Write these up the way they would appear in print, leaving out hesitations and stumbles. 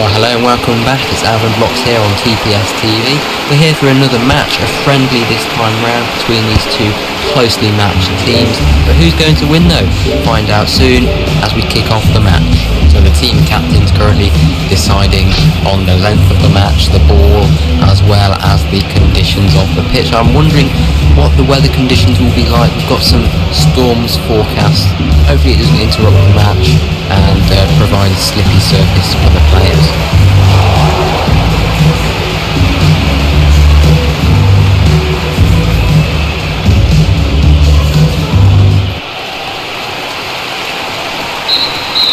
Well, hello and welcome back. It's Alvin Blocks here on TPS TV. We're here for another match, a friendly this time round between these two closely matched teams. But who's going to win though? We'll find out soon as we kick off the match. So the team captain's currently deciding on the length of the match, the ball, as well as the conditions of the pitch. I'm wondering what the weather conditions will be like. We've got some storms forecast. Hopefully it doesn't interrupt the match and provide a slippy surface for the players.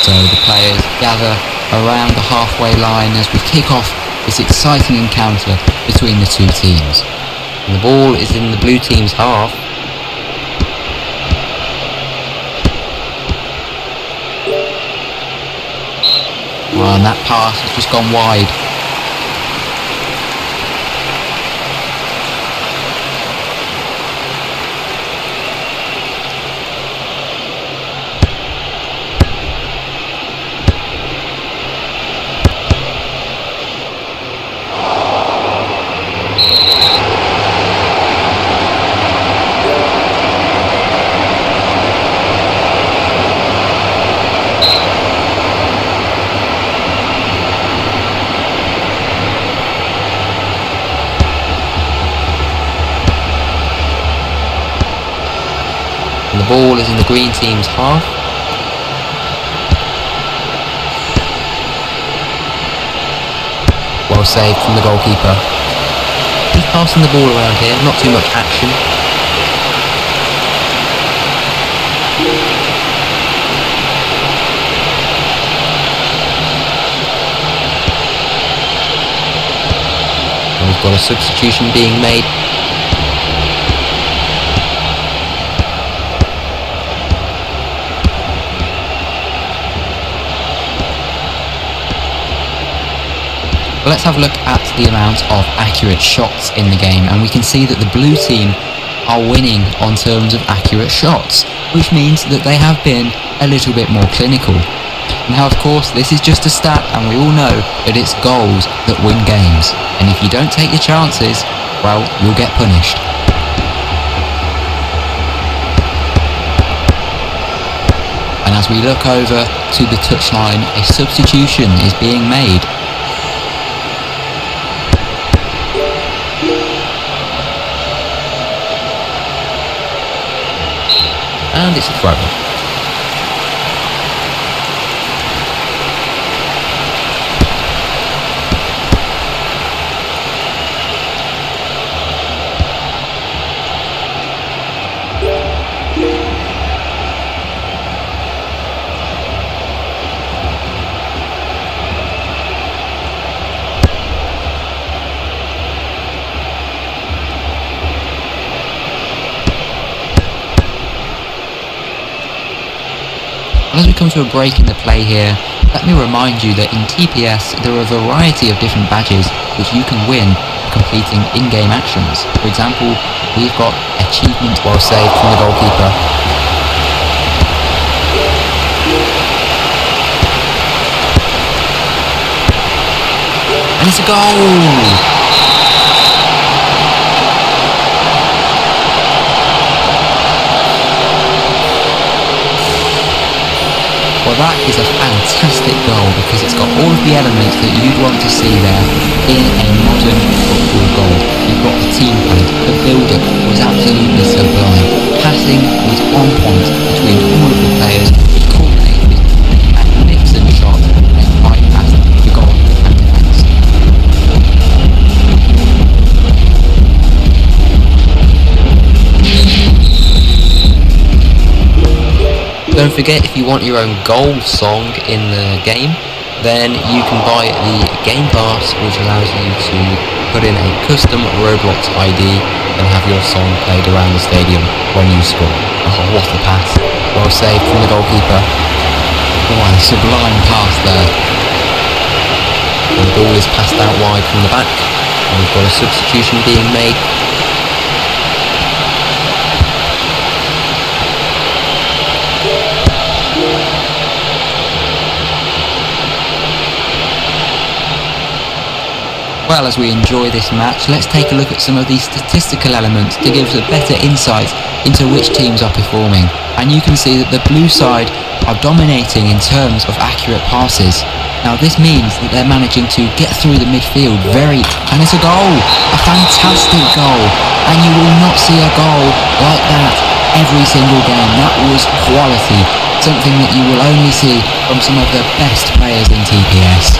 So the players gather around the halfway line as we kick off this exciting encounter between the two teams. And the ball is in the blue team's half. Well, and that pass has just gone wide. And the ball is in the green team's half. Well saved from the goalkeeper. He's passing the ball around here, not too much action. And we've got a substitution being made. Let's have a look at the amount of accurate shots in the game, and we can see that the blue team are winning on terms of accurate shots, which means that they have been a little bit more clinical. Now of course this is just a stat, and we all know that it's goals that win games, and if you don't take your chances, well, you'll get punished. And as we look over to the touchline, a substitution is being made. And it's a throw. As we come to a break in the play here, let me remind you that in TPS there are a variety of different badges which you can win completing in-game actions. For example, we've got achievement well saved from the goalkeeper. And it's a goal! Well, that is a fantastic goal because it's got all of the elements that you'd want to see there in a modern football goal. You've got the team play, the build-up was absolutely sublime. Passing was on point between all of the players, which culminated with a magnificent shot and right past the goal and defence. Don't forget, if you want your own goal song in the game, then you can buy the Game Pass, which allows you to put in a custom Roblox ID and have your song played around the stadium when you score. Oh, what a pass. Well saved from the goalkeeper. Oh, a sublime pass there. And the ball is passed out wide from the back, and we've got a substitution being made. Well, as we enjoy this match, let's take a look at some of these statistical elements to give us a better insight into which teams are performing. And you can see that the blue side are dominating in terms of accurate passes. Now this means that they're managing to get through the midfield and it's a goal! A fantastic goal! And you will not see a goal like that every single game. That was quality. Something that you will only see from some of the best players in TPS.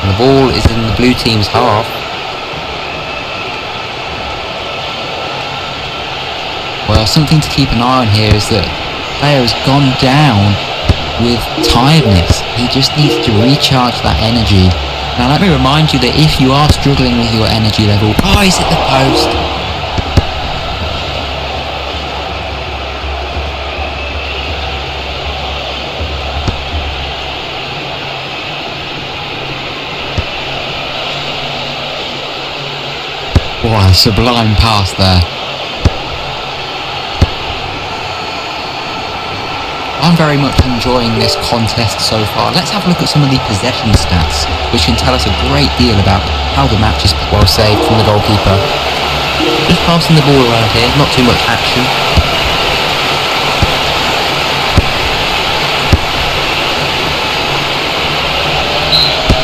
The ball is in the blue team's half. Well, something to keep an eye on here is that the player has gone down with tiredness. He just needs to recharge that energy. Now let me remind you that if you are struggling with your energy level, he's hit the post. Wow, sublime pass there. I'm very much enjoying this contest so far. Let's have a look at some of the possession stats, which can tell us a great deal about how the match is. Well saved from the goalkeeper. Just passing the ball around here, not too much action.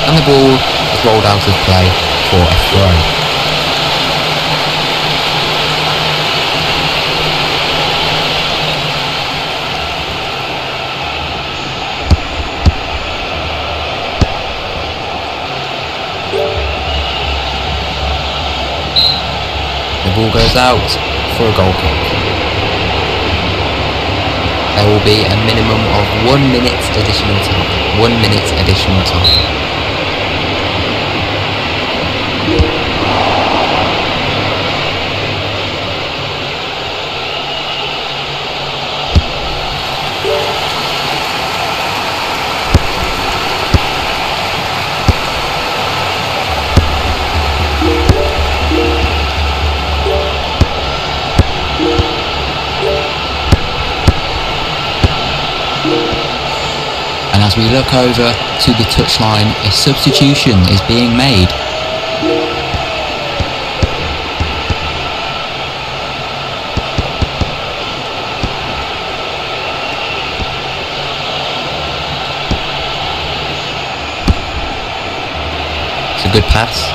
And the ball is rolled out of play for a throw. The ball goes out for a goal kick. There will be a minimum of 1 minute additional time. 1 minute additional time. As we look over to the touchline, a substitution is being made. It's a good pass.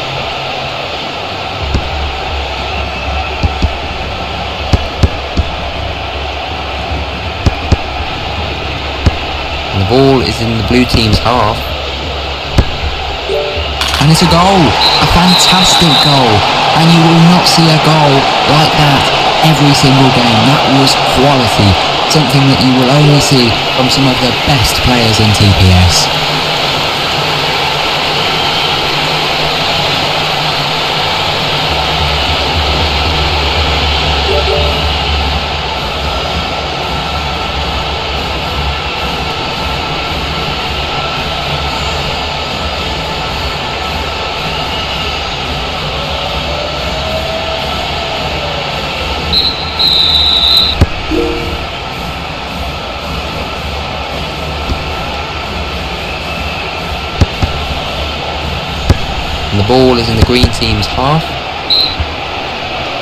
The ball is in the blue team's half. And it's a goal! A fantastic goal! And you will not see a goal like that every single game. That was quality. Something that you will only see from some of the best players in TPS. And the ball is in the green team's half.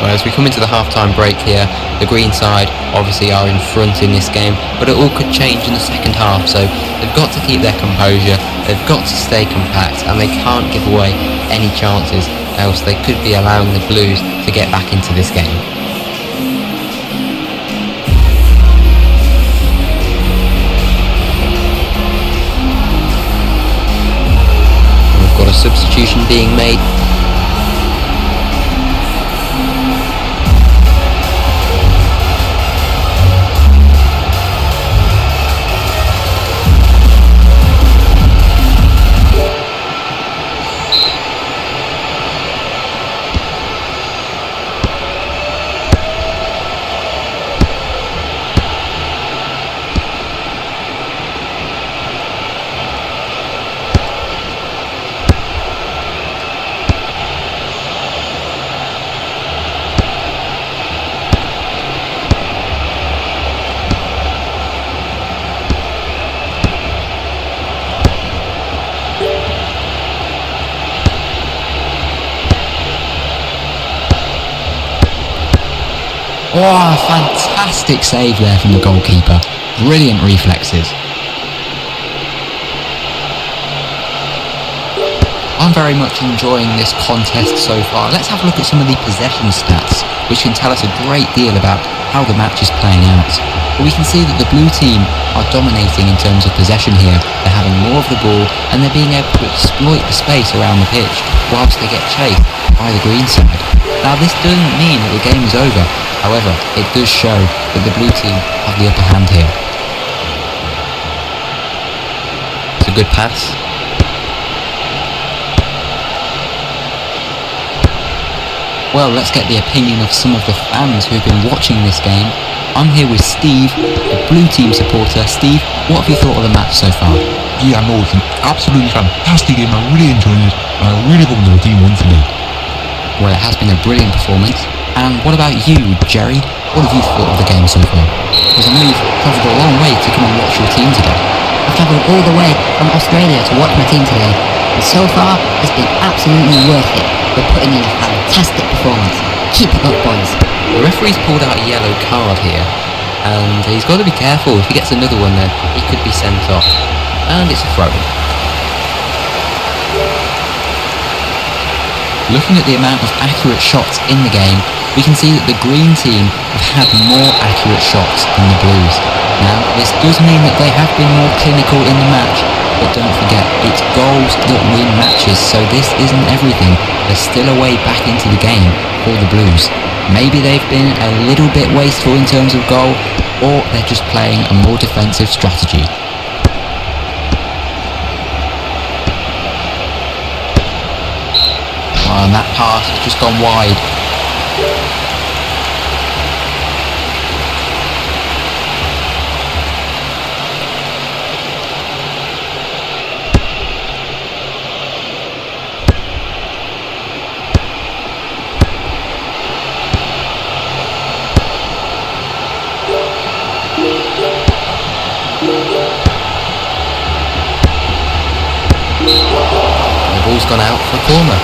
Well, as we come into the half-time break here, the green side obviously are in front in this game, but it all could change in the second half, so they've got to keep their composure, they've got to stay compact, and they can't give away any chances, else they could be allowing the Blues to get back into this game. Got a substitution being made. Oh, a fantastic save there from the goalkeeper. Brilliant reflexes. I'm very much enjoying this contest so far. Let's have a look at some of the possession stats, which can tell us a great deal about how the match is playing out. But we can see that the blue team are dominating in terms of possession here. They're having more of the ball and they're being able to exploit the space around the pitch whilst they get chased by the green side. Now this doesn't mean that the game is over. However, it does show that the blue team have the upper hand here. It's a good pass. Well, let's get the opinion of some of the fans who have been watching this game. I'm here with Steve, a blue team supporter. Steve, what have you thought of the match so far? Yeah, no, it's an absolutely fantastic game. I'm really enjoying it. I really hope the team wins today. Well, it has been a brilliant performance. And what about you, Jerry? What have you thought of the game so far? Because I know you've travelled a long way to come and watch your team today. I've travelled all the way from Australia to watch my team today. And so far, it's been absolutely worth it. We're putting in a fantastic performance. Keep it up, boys. The referee's pulled out a yellow card here, and he's got to be careful. If he gets another one then, he could be sent off. And it's a throw-in. Looking at the amount of accurate shots in the game, we can see that the green team have had more accurate shots than the blues. Now, this does mean that they have been more clinical in the match, but don't forget, it's goals that win matches, so this isn't everything. There's still a way back into the game for the blues. Maybe they've been a little bit wasteful in terms of goal, or they're just playing a more defensive strategy. And that pass has just gone wide. The ball's gone out for a corner.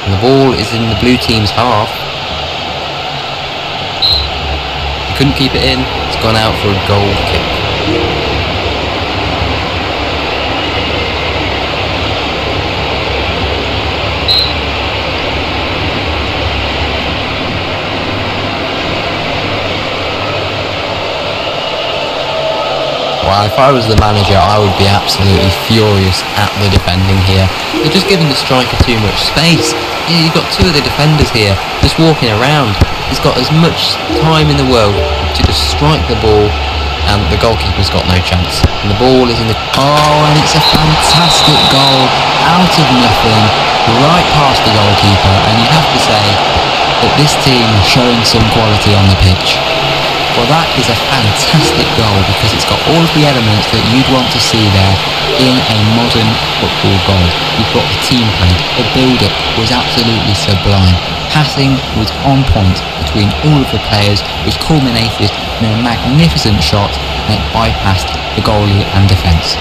And the ball is in the blue team's half. He couldn't keep it in. It's gone out for a goal kick. Well, if I was the manager, I would be absolutely furious at the defending here. They're just giving the striker too much space. You've got two of the defenders here just walking around. He's got as much time in the world to just strike the ball, and the goalkeeper's got no chance. And the ball is in the... Oh, and it's a fantastic goal out of nothing, right past the goalkeeper, and you have to say that this team is showing some quality on the pitch. Well, that is a fantastic goal because it's got all of the elements that you'd want to see there in a modern football goal. You've got the team play, the build-up was absolutely sublime. Passing was on point between all of the players, which culminated in a magnificent shot that bypassed the goalie and defence.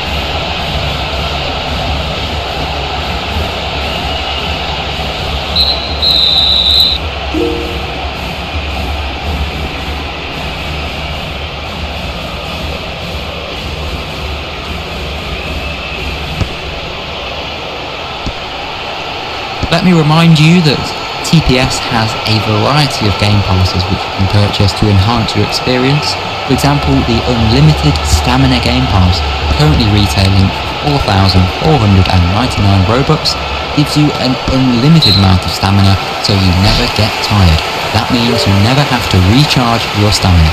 Let me remind you that TPS has a variety of game passes which you can purchase to enhance your experience. For example, the Unlimited Stamina Game Pass, currently retailing 4,499 Robux, gives you an unlimited amount of stamina so you never get tired. That means you never have to recharge your stamina.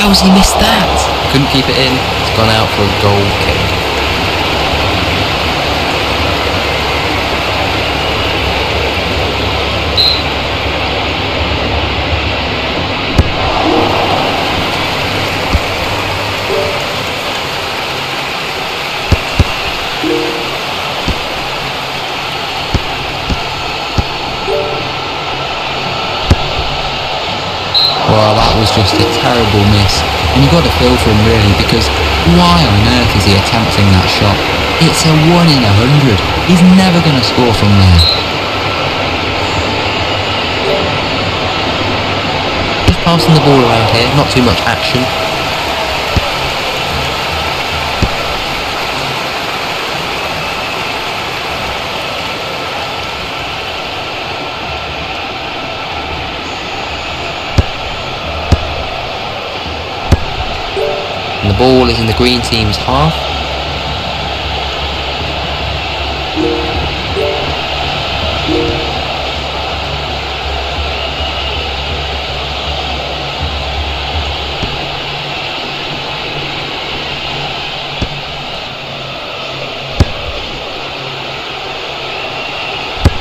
How's he missed that? couldn't keep it in. It's gone out for a goal kick. Well, that was just a terrible miss. And you've got to feel for him really, because why on earth is he attempting that shot? It's a 1 in 100. He's never going to score from there. Just passing the ball around here, not too much action. And the ball is in the green team's half.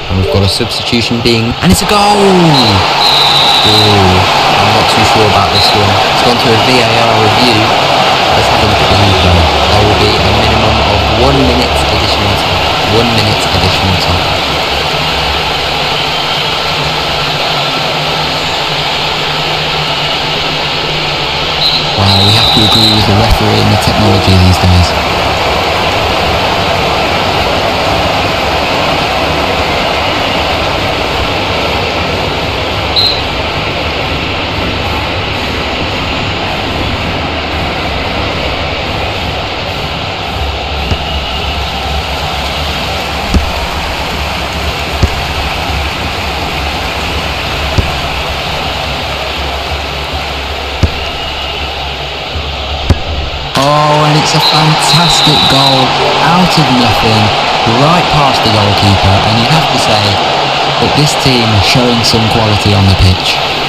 And we've got a substitution and it's a goal! Ooh, I'm not too sure about this one. It's gone to a VAR review. Let's have a look at the replay. There will be a minimum of 1 minute additional time. 1 minute additional time. Wow, we have to agree with the referee and the technology these days. Oh, and it's a fantastic goal out of nothing, right past the goalkeeper, and you have to say that this team are showing some quality on the pitch.